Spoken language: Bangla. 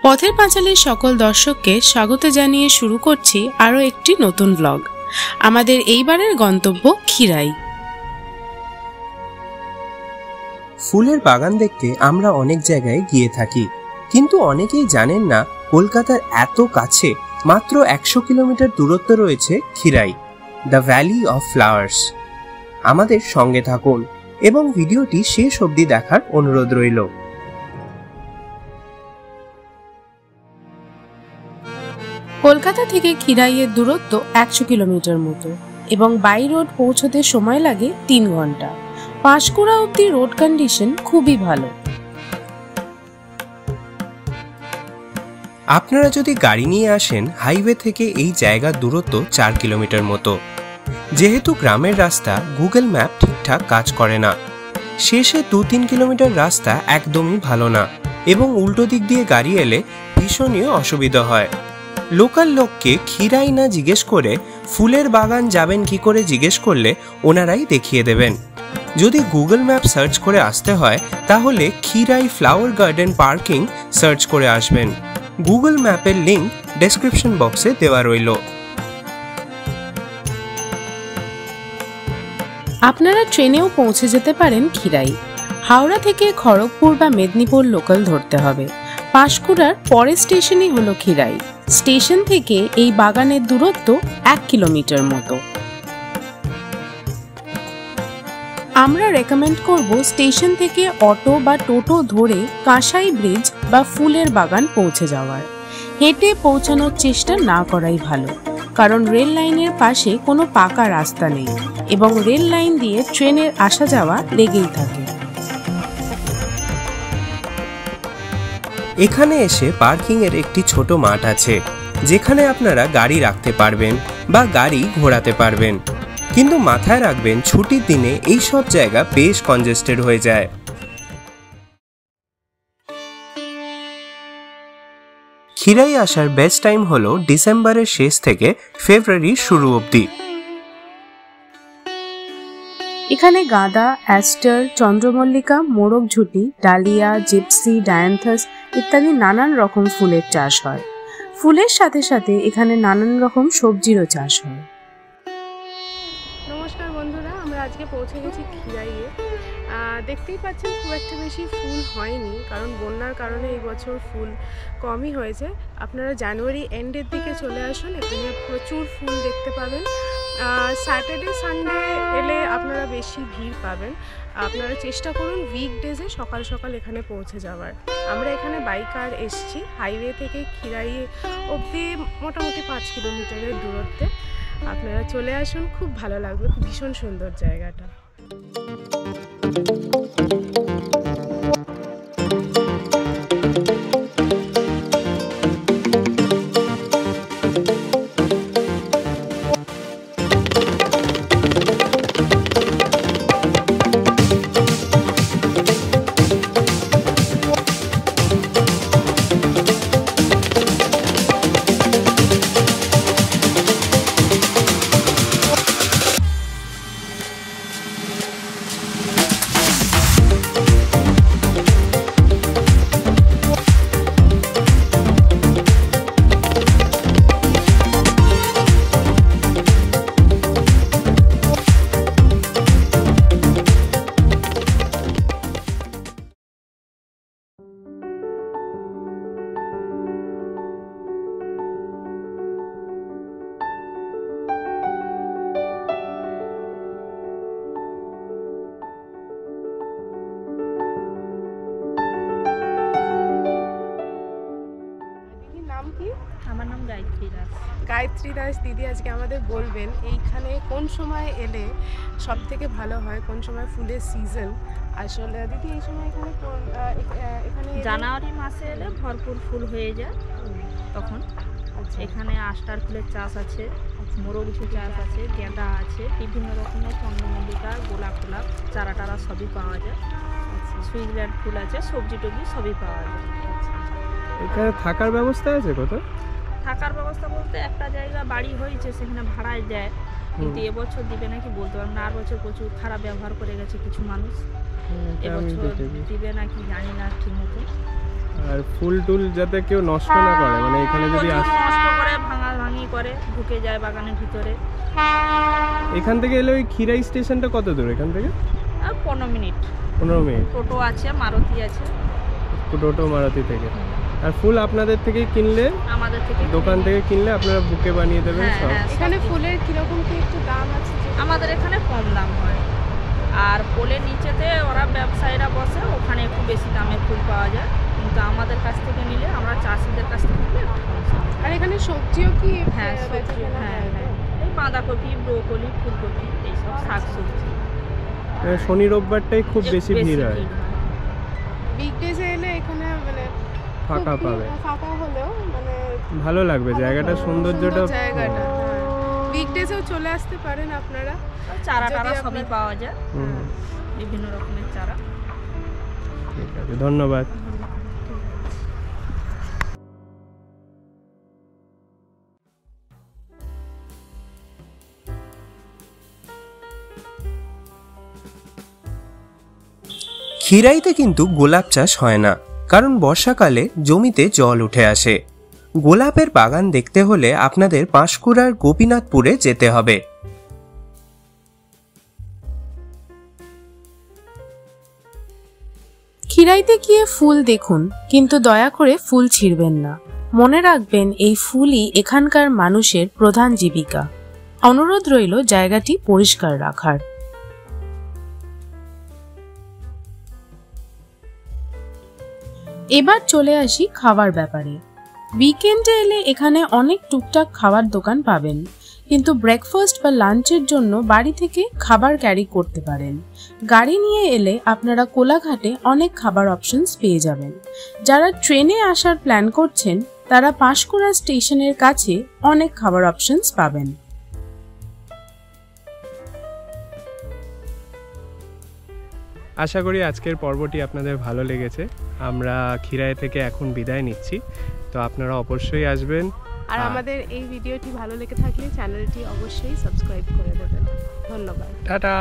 পথের পাঁচালীর সকল দর্শককে স্বাগত জানিয়ে শুরু করছি আরও একটি নতুন ব্লগ। আমাদের এইবারের গন্তব্য খিরাই। ফুলের বাগান দেখতে আমরা অনেক জায়গায় গিয়ে থাকি, কিন্তু অনেকেই জানেন না কলকাতার এত কাছে মাত্র 100 কিলোমিটার দূরত্ব রয়েছে Khirai, the valley of flowers. আমাদের সঙ্গে থাকুন এবং ভিডিওটি শেষ অবধি দেখার অনুরোধ রইল। কলকাতা থেকে খিরাইয়ের দূরত্ব 100 কিলোমিটার মতো এবং বাই রোড পৌঁছতে সময় লাগে 3 ঘন্টা। পাঁশকুড়া অবধি রোড কন্ডিশন খুবই ভালো। আপনারা যদি গাড়ি নিয়ে আসেন, হাইওয়ে থেকে এই জায়গার দূরত্ব 4 কিলোমিটার মতো। যেহেতু গ্রামের রাস্তা, গুগল ম্যাপ ঠিকঠাক কাজ করে না। শেষে 2-3 কিলোমিটার রাস্তা একদমই ভালো না এবং উল্টো দিক দিয়ে গাড়ি এলে ভীষণই অসুবিধা হয়। লোকাল লোককে খিরাই না জিজ্ঞেস করে ফুলের বাগান যাবেন কি করে জিজ্ঞেস করলে ওনারাই দেখিয়ে দেবেন। যদি গুগল ম্যাপ সার্চ করে আসতে হয় তাহলে Khirai flower garden parking search করে আসবেন। গুগল ম্যাপের লিঙ্ক ডেসক্রিপশন বক্সে দেওয়া রইল। আপনারা ট্রেনেও পৌঁছে যেতে পারেন খিরাই। হাওড়া থেকে খড়গপুর বা মেদিনীপুর লোকাল ধরতে হবে। পাঁশকুড়ার পরের স্টেশনই হলো খিরাই। স্টেশন থেকে এই বাগানের দূরত্ব 1 কিলোমিটার মতো। আমরা রেকমেন্ড করব স্টেশন থেকে অটো বা টোটো ধরে কাঁসাই ব্রিজ বা ফুলের বাগান পৌঁছে যাওয়ার। হেঁটে পৌঁছানোর চেষ্টা না করাই ভালো, কারণ রেল লাইনের পাশে কোনো পাকা রাস্তা নেই এবং রেল লাইন দিয়ে ট্রেনের আসা যাওয়া লেগেই থাকে। এখানে এসে পার্কিং এর একটি ছোট মাঠ আছে, যেখানে আপনারা গাড়ি রাখতে পারবেন বা গাড়ি ঘোরাতে পারবেন। কিন্তু মাথায় রাখবেন, ছুটির দিনে এই সব জায়গা বেশ কনজেস্টেড হয়ে যায়। খিরাই আসার বেস্ট টাইম হলো ডিসেম্বরের শেষ থেকে ফেব্রুয়ারির শুরু অবধি। এখানে গাঁদা, অ্যাস্টার, চন্দ্রমল্লিকা, মোরগঝুটি, ডালিয়া, জিপসি, ডায়ান্থাস ইত্যাদি নানান রকম ফুলের চাষ হয়। ফুলের সাথে সাথে এখানে নানান রকম সবজিরও চাষ হয়। নমস্কার বন্ধুরা, আমরা আজকে পৌঁছে গেছি খিরাইয়ে। দেখতেই পাচ্ছেন খুব একটা বেশি ফুল হয়নি, কারণ বন্যার কারণে এই বছর ফুল কমই হয়েছে। আপনারা জানুয়ারি এন্ডের দিকে চলে আসুন, এখানে প্রচুর ফুল দেখতে পাবেন। স্যাটারডে সানডে এলে আপনারা বেশি ভিড় পাবেন। আপনারা চেষ্টা করুন উইকডেজে সকাল সকাল এখানে পৌঁছে যাওয়ার। আমরা এখানে বাইকার এসছি, হাইওয়ে থেকে খিরাই অবধি মোটামুটি 5 কিলোমিটারের দূরত্বে। আপনারা চলে আসুন, খুব ভালো লাগবে, ভীষণ সুন্দর জায়গাটা। আমার নাম গায়ত্রী দাস। গায়ত্রী দাস দিদি আজকে আমাদের বলবেন এইখানে কোন সময় এলে সব থেকে ভালো হয়, কোন সময় ফুলের সিজন। আসলে দিদি এই সময় এখানে জানুয়ারি মাসে এলে ভরপুর ফুল হয়ে যায় তখন। এখানে আস্টার ফুলের চাষ আছে, মোরগঝুটি চাষ আছে, গেঁদা আছে, বিভিন্ন রকমের চন্দ্রমল্লিকা, গোলাপ ফোলাপ চারা টারা সবই পাওয়া যায়। সুইটব্লাড ফুল আছে, সবজি টবজি সবই পাওয়া যায়। এখানে থাকার ব্যবস্থা আছে? কোথায় থাকার ব্যবস্থা বলতে একটা জায়গা বাড়ি হয়েছে, সেখানে ভাড়ায় দেয়, কিন্তু এবছর দিবে নাকি বলতে পারবো না। আর বছর প্রচুর খারাপ ব্যবহার করে গেছে কিছু মানুষ, এবছর দিবে নাকি জানি না ঠিক মতো। আর ফুল টুল যাতে কেউ নষ্ট না করে, মানে এখানে যদি নষ্ট করে ভাঙি করে ঢুকে যায় বাগানের ভিতরে। এখান থেকে এলে ওই খিরাই স্টেশনটা কত দূর এখান থেকে? 15 মিনিট। 15 মিনিট। টোটো আছে, মারুতি আছে। টোটো মারুতি থেকে। আর ফুল আপনাদের থেকে কিনলে, আমাদের থেকে দোকান থেকে কিনলে আপনারা বুকে বানিয়ে দেবেন সব? এখানে ফুলের কিরকম কি একটু দাম আছে? আমাদের এখানে কম দাম হয়, আর পোলের নিচেতে ওরা ব্যবসায়ীরা বসে, ওখানে একটু বেশি দামে ফুল পাওয়া যায়, কিন্তু আমাদের কাছ থেকে নিলে, আমরা চাষিদের কাছ থেকে নিলে একটু কম দাম। আর এখানে সবজিও কি? হ্যাঁ সবজি, হ্যাঁ হ্যাঁ, এই বাঁধাকপি, ব্রোকলি, ফুলকপি, এইসব শাক সবজি। শনি রোববারটাই খুব বেশি ভিড় হয়। উইকডেজে এলে এখানে মানে ফাঁকা পাবে, ফাঁকা হলেও মানে ভালো লাগবে জায়গাটা, সৌন্দর্যটা। জায়গাটা উইকডেজেও চলে আসতে পারেন আপনারা। চারা টারা সবই পাওয়া যায়, বিভিন্ন রকমের চারা। ঠিক আছে, ধন্যবাদ। খিরাইতে কিন্তু গোলাপ চাষ হয় না, কারণ বর্ষাকালে জমিতে জল উঠে আসে। গোলাপের বাগান দেখতে হলে আপনাদের পাঁশকুড়ার গোপীনাথপুরে যেতে হবে। খিরাইতে গিয়ে ফুল দেখুন, কিন্তু দয়া করে ফুল ছিঁড়বেন না। মনে রাখবেন এই ফুলই এখানকার মানুষের প্রধান জীবিকা। অনুরোধ রইল জায়গাটি পরিষ্কার রাখার। এবার চলে আসি খাবার ব্যাপারে। উইকেন্ডে এলে এখানে অনেক টুকটাক খাবার দোকান পাবেন, কিন্তু ব্রেকফাস্ট বা লাঞ্চের জন্য বাড়ি থেকে খাবার ক্যারি করতে পারেন। গাড়ি নিয়ে এলে আপনারা কোলাঘাটে অনেক খাবার অপশনস পেয়ে যাবেন। যারা ট্রেনে আসার প্ল্যান করছেন তারা পাঁশকুড়া স্টেশনের কাছে অনেক খাবার অপশনস পাবেন। আশা করি আজকের পর্বটি আপনাদের ভালো লেগেছে। আমরা খিরাই থেকে এখন বিদায় নিচ্ছি, তো আপনারা অবশ্যই আসবেন। আর আমাদের এই ভিডিওটি ভালো লেগে থাকলে চ্যানেলটি অবশ্যই সাবস্ক্রাইব করে দেবেন। ধন্যবাদ, টাটা।